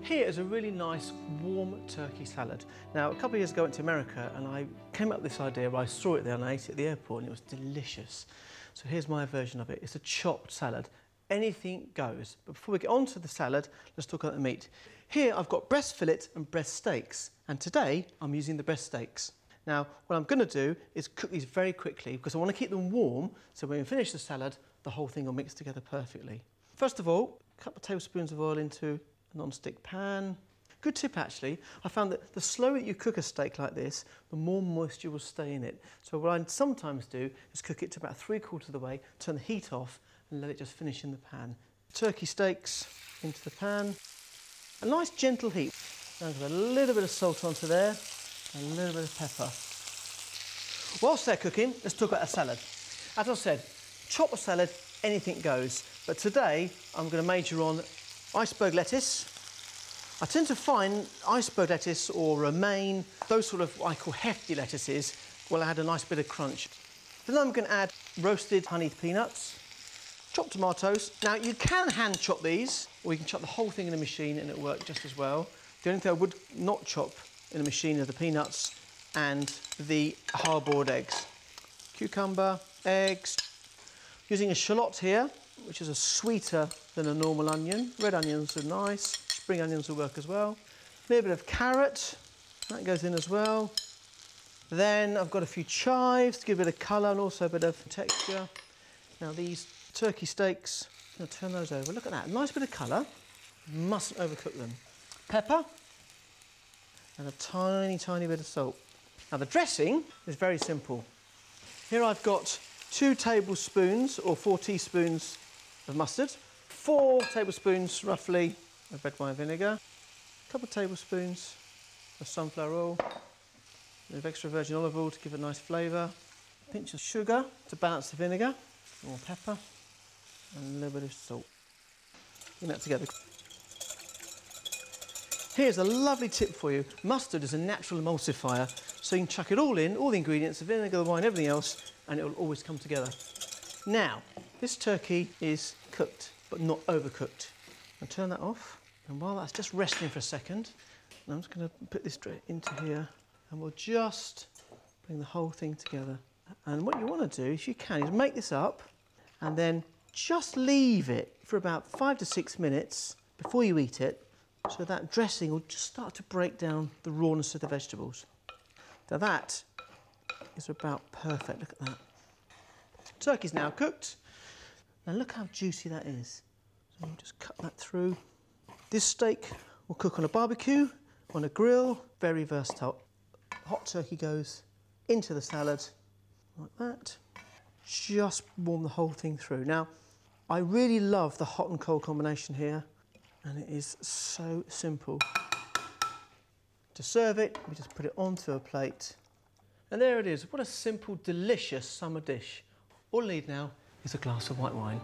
Here is a really nice warm turkey salad. Now, a couple of years ago I went to America and I came up with this idea where I saw it there and I ate it at the airport and it was delicious. So here's my version of it. It's a chopped salad. Anything goes. But before we get on to the salad, let's talk about the meat. Here I've got breast fillet and breast steaks, and today I'm using the breast steaks. Now, what I'm going to do is cook these very quickly because I want to keep them warm, so when we finish the salad, the whole thing will mix together perfectly. First of all, a couple of tablespoons of oil into a non-stick pan. Good tip actually, I found that the slower you cook a steak like this, the more moisture will stay in it. So what I sometimes do is cook it to about 3/4 of the way, turn the heat off and let it just finish in the pan. Turkey steaks into the pan. A nice gentle heat. Now I've got a little bit of salt onto there, and a little bit of pepper. Whilst they're cooking, let's talk about a salad. As I said, chop a salad, anything goes. But today, I'm going to major on iceberg lettuce. I tend to find iceberg lettuce or romaine, those sort of what I call hefty lettuces, will add a nice bit of crunch. Then I'm going to add roasted honeyed peanuts, chopped tomatoes. Now, you can hand chop these, or you can chop the whole thing in a machine and it'll work just as well. The only thing I would not chop in a machine are the peanuts and the hard-boiled eggs. Cucumber, eggs. Using a shallot here, which is a sweeter than a normal onion. Red onions are nice. Spring onions will work as well. A little bit of carrot, that goes in as well. Then I've got a few chives to give a bit of colour and also a bit of texture. Now these turkey steaks, I'm going to turn those over. Look at that, nice bit of colour. Mustn't overcook them. Pepper and a tiny, tiny bit of salt. Now the dressing is very simple. Here I've got 2 tablespoons or 4 teaspoons of mustard, 4 tablespoons roughly of red wine vinegar, a couple of tablespoons of sunflower oil, a bit of extra virgin olive oil to give it a nice flavour, a pinch of sugar to balance the vinegar, more pepper, and a little bit of salt. Bring that together. Here's a lovely tip for you. Mustard is a natural emulsifier, so you can chuck it all in, all the ingredients, the vinegar, the wine, everything else, and it will always come together. Now, this turkey is cooked, but not overcooked. I'll turn that off, and while that's just resting for a second, I'm just going to put this straight into here, and we'll just bring the whole thing together. And what you want to do, if you can, is make this up, and then just leave it for about 5 to 6 minutes before you eat it, so that dressing will just start to break down the rawness of the vegetables. Now that is about perfect, look at that. Turkey's now cooked. Now look how juicy that is. So you just cut that through. This steak will cook on a barbecue, on a grill, very versatile. Hot turkey goes into the salad, like that. Just warm the whole thing through. Now, I really love the hot and cold combination here, and it is so simple. To serve it, we just put it onto a plate. And there it is. What a simple, delicious summer dish. All we need now is a glass of white wine.